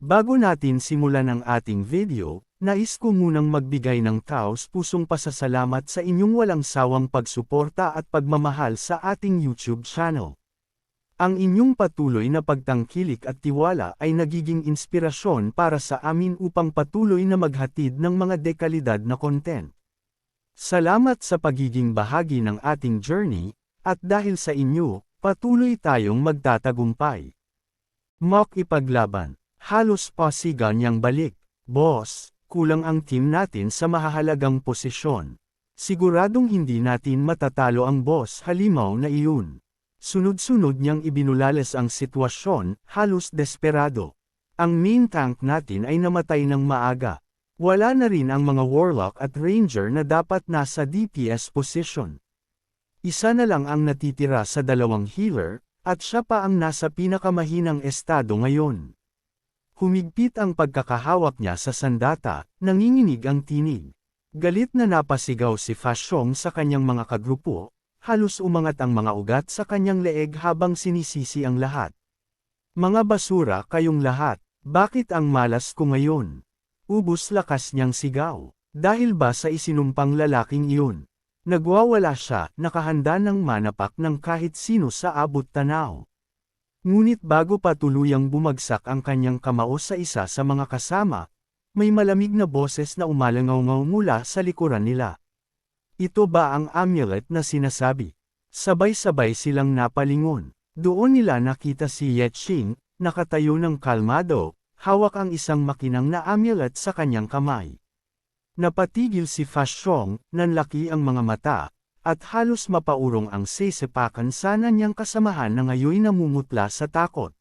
Bago natin simulan ang ating video, nais ko munang magbigay ng taos-pusong pasasalamat sa inyong walang sawang pagsuporta at pagmamahal sa ating YouTube channel. Ang inyong patuloy na pagtangkilik at tiwala ay nagiging inspirasyon para sa amin upang patuloy na maghatid ng mga dekalidad na content. Salamat sa pagiging bahagi ng ating journey, at dahil sa inyo, patuloy tayong magtatagumpay. Mock ipaglaban. Halos pasigan niyang balik. Boss, kulang ang team natin sa mahahalagang posisyon. Siguradong hindi natin matatalo ang boss halimaw na iyon. Sunod-sunod niyang ibinulales ang sitwasyon, halos desperado. Ang main tank natin ay namatay ng maaga. Wala na rin ang mga warlock at ranger na dapat nasa DPS position. Isa na lang ang natitira sa dalawang healer, at siya pa ang nasa pinakamahinang estado ngayon. Humigpit ang pagkakahawak niya sa sandata, nanginginig ang tinig. Galit na napasigaw si Fashong sa kanyang mga kagrupo, halos umangat ang mga ugat sa kanyang leeg habang sinisisi ang lahat. Mga basura kayong lahat, bakit ang malas ko ngayon? Ubus lakas niyang sigaw. Dahil ba sa isinumpang lalaking iyon? Nagwawala siya, nakahanda ng manapak ng kahit sino sa abot tanaw. Ngunit bago pa tuluyang bumagsak ang kanyang kamao sa isa sa mga kasama, may malamig na boses na umalangaw-ngaw mula sa likuran nila. Ito ba ang amulet na sinasabi? Sabay-sabay silang napalingon. Doon nila nakita si Yetching, nakatayo ng kalmado, hawak ang isang makinang na amulet sa kanyang kamay. Napatigil si Fashong, nanlaki ang mga mata, at halos mapaurong ang sisepakan sana niyang kasamahan na ngayoy namumutla sa takot.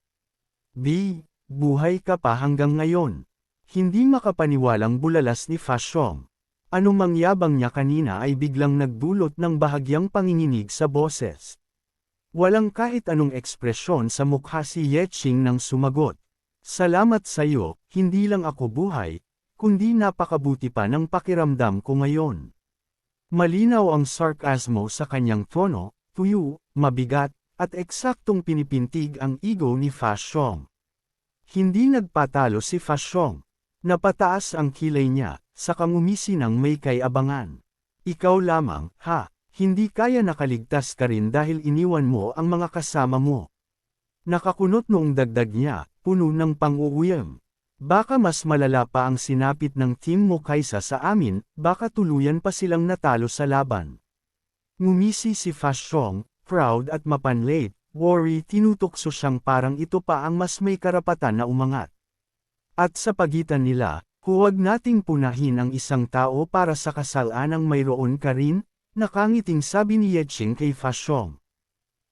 Buhay ka pa hanggang ngayon. Hindi makapaniwalang bulalas ni Fashong. Anong mangyabang niya kanina ay biglang nagdulot ng bahagyang panginginig sa boses. Walang kahit anong ekspresyon sa mukha si Yetching nang sumagot. Salamat sa iyo, hindi lang ako buhay, kundi napakabuti pa ng pakiramdam ko ngayon. Malinaw ang sarkasmo sa kanyang tono, tuyo, mabigat, at eksaktong pinipintig ang ego ni Fashong. Hindi nagpatalo si Fashong. Napataas ang kilay niya, saka ngumisi ng may kay-abangan. Ikaw lamang, ha, hindi kaya nakaligtas ka rin dahil iniwan mo ang mga kasama mo. Nakakunot noong dagdag niya, puno ng pang-uuyam. Baka mas malala pa ang sinapit ng team mo kaysa sa amin, baka tuluyan pa silang natalo sa laban. Ngumisi si Fashong, proud at mapanlate, worry tinutokso siyang parang ito pa ang mas may karapatan na umangat. At sa pagitan nila, huwag nating punahin ang isang tao para sa kasalanang mayroon ka rin, nakangiting sabi ni Yetching kay Fashong.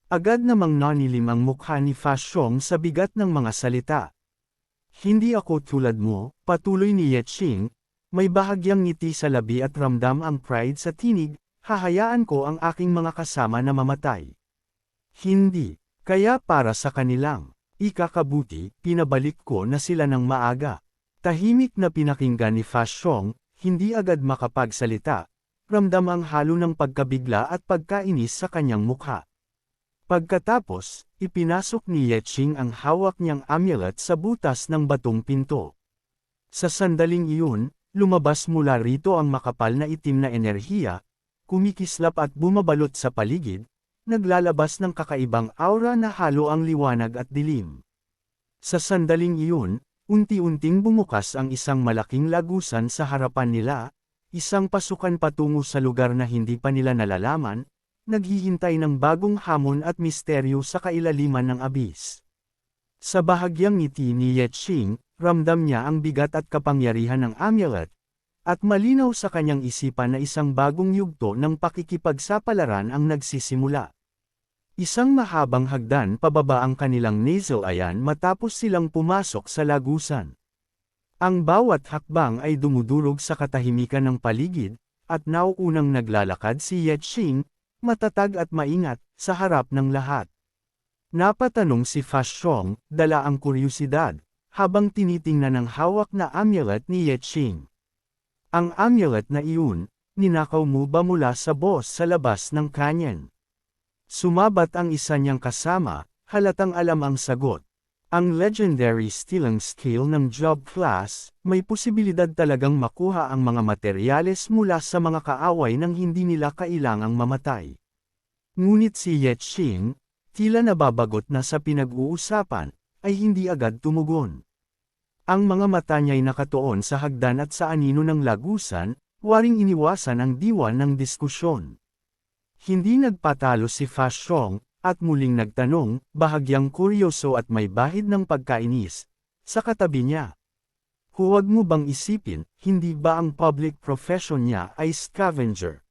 Agad namang nanilim ang mukha ni Fashong sa bigat ng mga salita. Hindi ako tulad mo, patuloy ni Yetching, may bahagyang ngiti sa labi at ramdam ang pride sa tinig, hahayaan ko ang aking mga kasama na mamatay. Hindi, kaya para sa kanilang ikakabuti, pinabalik ko na sila ng maaga. Tahimik na pinakinggan ni Fashong, hindi agad makapagsalita, ramdam ang halo ng pagkabigla at pagkainis sa kanyang mukha. Pagkatapos, ipinasok ni Yetching ang hawak niyang amulet sa butas ng batong pinto. Sa sandaling iyon, lumabas mula rito ang makapal na itim na enerhiya, kumikislap at bumabalot sa paligid, naglalabas ng kakaibang aura na halo ang liwanag at dilim. Sa sandaling iyon, unti-unting bumukas ang isang malaking lagusan sa harapan nila, isang pasukan patungo sa lugar na hindi pa nila nalalaman, naghihintay ng bagong hamon at misteryo sa kailaliman ng abis. Sa bahagyang ngiti ni Yetching, ramdam niya ang bigat at kapangyarihan ng amulet, at malinaw sa kanyang isipan na isang bagong yugto ng pakikipagsapalaran ang nagsisimula. Isang mahabang hagdan pababa ang kanilang nasal ayan matapos silang pumasok sa lagusan. Ang bawat hakbang ay dumudurog sa katahimikan ng paligid, at nauunang naglalakad si Yetching, matatag at maingat, sa harap ng lahat. Napatanong si Fashong, dala ang kuryosidad, habang tinitingnan ang hawak na amulet ni Yetching. Ang amulet na iyon, ninakaw mo ba mula sa boss sa labas ng canyon? Sumabat ang isa niyang kasama, halatang alam ang sagot. Ang legendary Stilang Scale ng Job Class, may posibilidad talagang makuha ang mga materyales mula sa mga kaaway nang hindi nila kailangang mamatay. Ngunit si Yetching, tila nababagot na sa pinag-uusapan, ay hindi agad tumugon. Ang mga mata niya'y nakatuon sa hagdan at sa anino ng lagusan, waring iniwasan ang diwa ng diskusyon. Hindi nagpatalo si Fa Xiong, at muling nagtanong, bahagyang kuryoso at may bahid ng pagkainis, sa katabi niya. Huwag mo bang isipin, hindi ba ang public profession niya ay scavenger?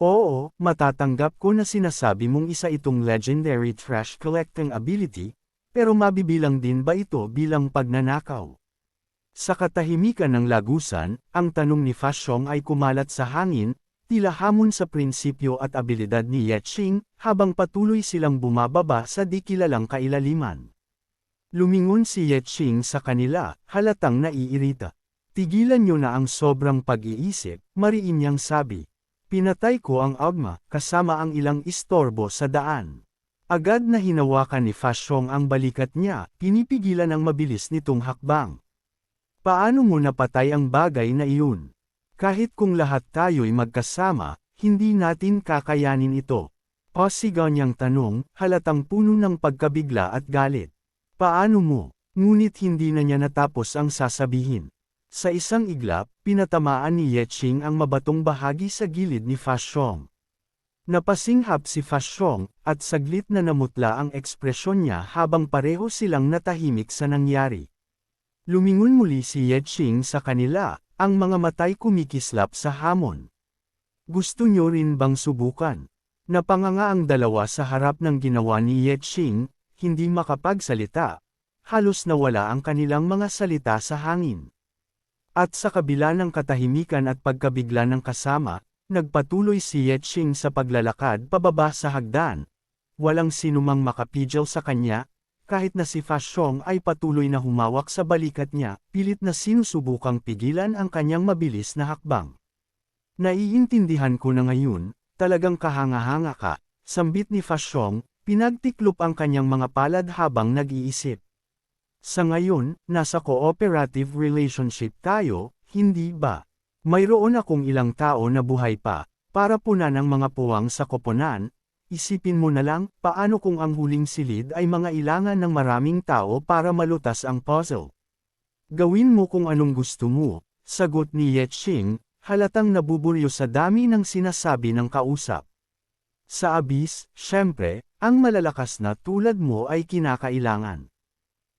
Oo, matatanggap ko na sinasabi mong isa itong legendary trash collecting ability, pero mabibilang din ba ito bilang pagnanakaw? Sa katahimikan ng lagusan, ang tanong ni Fa Xiong ay kumalat sa hangin, tila hamon sa prinsipyo at abilidad ni Yetching, habang patuloy silang bumababa sa di kilalang kailaliman. Lumingon si Yetching sa kanila, halatang naiirita. Tigilan niyo na ang sobrang pag-iisip, mariin niyang sabi. Pinatay ko ang agma, kasama ang ilang istorbo sa daan. Agad na hinawakan ni Fa Xiong ang balikat niya, pinipigilan ang mabilis nitong hakbang. Paano mo napatay ang bagay na iyon? Kahit kung lahat tayo'y magkasama, hindi natin kakayanin ito. Pasigaw niyang tanong, halatang puno ng pagkabigla at galit. Paano mo? Ngunit hindi na niya natapos ang sasabihin. Sa isang iglap, pinatamaan ni Yetching ang mabatong bahagi sa gilid ni Fa Xiong. Napasinghap si Fa Xiong, at saglit na namutla ang ekspresyon niya habang pareho silang natahimik sa nangyari. Lumingon muli si Yetching sa kanila, ang mga matay kumikislap sa hamon. Gusto niyo rin bang subukan? Napanganga ang dalawa sa harap ng ginawa ni Yetching, hindi makapagsalita. Halos nawala ang kanilang mga salita sa hangin. At sa kabila ng katahimikan at pagkabigla ng kasama, nagpatuloy si Yetching sa paglalakad pababa sa hagdan. Walang sinumang makapigil sa kanya, kahit na si Fa Xiong ay patuloy na humawak sa balikat niya, pilit na sinusubukang pigilan ang kanyang mabilis na hakbang. Naiintindihan ko na ngayon, talagang kahanga-hanga ka, sambit ni Fa Xiong, pinagtiklop ang kanyang mga palad habang nag-iisip. Sa ngayon, nasa cooperative relationship tayo, hindi ba? Mayroon akong ilang tao na buhay pa, para punan ang mga puwang sa koponan. Isipin mo na lang, paano kung ang huling silid ay mga ilangan ng maraming tao para malutas ang puzzle? Gawin mo kung anong gusto mo, sagot ni Yetching, halatang nabuburyo sa dami ng sinasabi ng kausap. Sa abis, syempre, ang malalakas na tulad mo ay kinakailangan.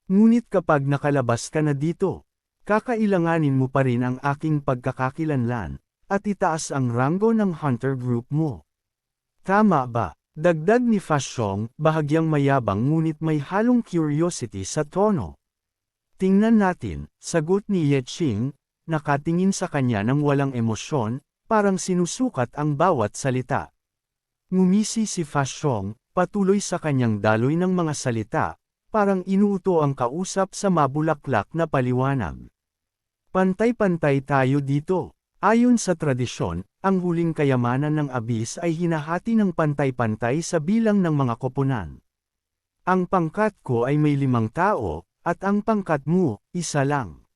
Ngunit kapag nakalabas ka na dito, kakailanganin mo pa rin ang aking pagkakakilanlan, at itaas ang ranggo ng hunter group mo. Tama ba? Dagdag ni Fa Xiong, bahagyang mayabang ngunit may halong curiosity sa tono. Tingnan natin, sagot ni Yetching, nakatingin sa kanya ng walang emosyon, parang sinusukat ang bawat salita. Ngumisi si Fa Xiong, patuloy sa kanyang daloy ng mga salita, parang inuuto ang kausap sa mabulaklak na paliwanag. Pantay-pantay tayo dito. Ayon sa tradisyon, ang huling kayamanan ng abis ay hinahati ng pantay-pantay sa bilang ng mga koponan. Ang pangkat ko ay may 5 tao, at ang pangkat mo, 1 lang.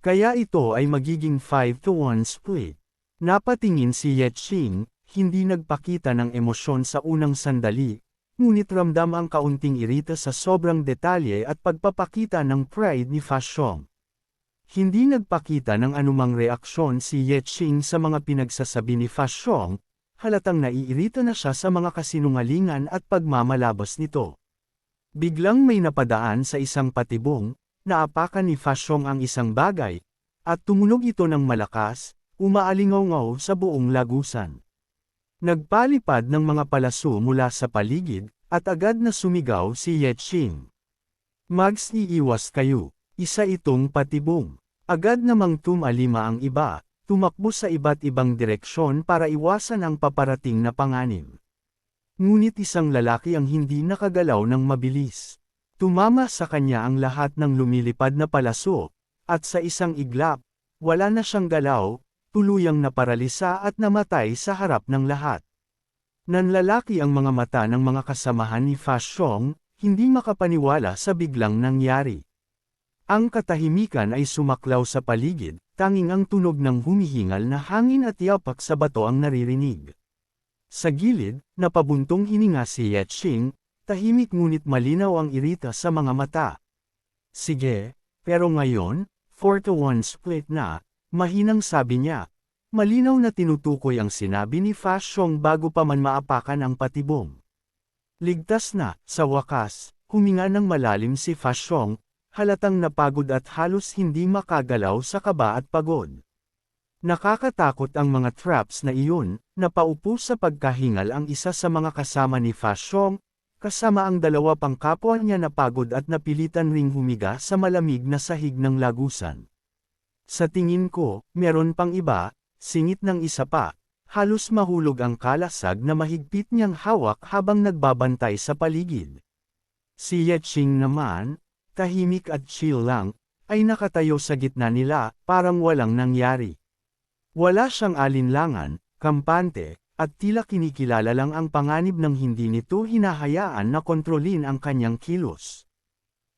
Kaya ito ay magiging 5-to-1 split. Napatingin si Yetching, hindi nagpakita ng emosyon sa unang sandali, ngunit ramdam ang kaunting irita sa sobrang detalye at pagpapakita ng pride ni Fa Xiong. Hindi nagpakita ng anumang reaksyon si Yetching sa mga pinagsasabi ni Fa Xiong, halatang naiirita na siya sa mga kasinungalingan at pagmamalabas nito. Biglang may napadaan sa isang patibong, naapakan ni Fa Xiong ang isang bagay, at tumunog ito ng malakas, umaalingaw-ngaw sa buong lagusan. Nagpalipad ng mga palaso mula sa paligid, at agad na sumigaw si Yetching. Mag-iiwas kayo. Isa itong patibong. Agad namang tumalima ang iba, tumakbo sa iba't ibang direksyon para iwasan ang paparating na panganib. Ngunit isang lalaki ang hindi nakagalaw ng mabilis. Tumama sa kanya ang lahat ng lumilipad na palaso, at sa isang iglap, wala na siyang galaw, tuluyang naparalisa at namatay sa harap ng lahat. Nanlalaki ang mga mata ng mga kasamahan ni Fa Xiong, hindi makapaniwala sa biglang nangyari. Ang katahimikan ay sumaklaw sa paligid, tanging ang tunog ng humihingal na hangin at yapak sa bato ang naririnig. Sa gilid, napabuntong hininga si Yetching, tahimik ngunit malinaw ang irita sa mga mata. Sige, pero ngayon, 4-1 split na, mahinang sabi niya. Malinaw na tinutukoy ang sinabi ni Fa Xiong bago pa man maapakan ang patibong. Ligtas na, sa wakas, huminga ng malalim si Fa Xiong, halatang napagod at halos hindi makagalaw sa kaba at pagod. Nakakatakot ang mga traps na iyon, napaupo sa pagkahingal ang isa sa mga kasama ni Fa Xiong, kasama ang dalawa pang kapwa niya na pagod at napilitan ring humiga sa malamig na sahig ng lagusan. Sa tingin ko, meron pang iba, singit ng isa pa, halos mahulog ang kalasag na mahigpit niyang hawak habang nagbabantay sa paligid. Si Yetching naman, tahimik at chill lang, ay nakatayo sa gitna nila, parang walang nangyari. Wala siyang alinlangan, kampante, at tila kinikilala lang ang panganib ng hindi nito hinahayaan na kontrolin ang kanyang kilos.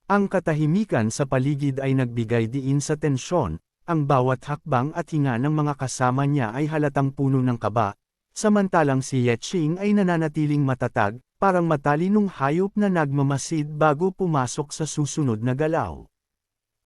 Ang katahimikan sa paligid ay nagbigay diin sa tensyon, ang bawat hakbang at hinga ng mga kasama niya ay halatang puno ng kaba, samantalang si Yetching ay nananatiling matatag, parang matalinong hayop na nagmamasid bago pumasok sa susunod na galaw.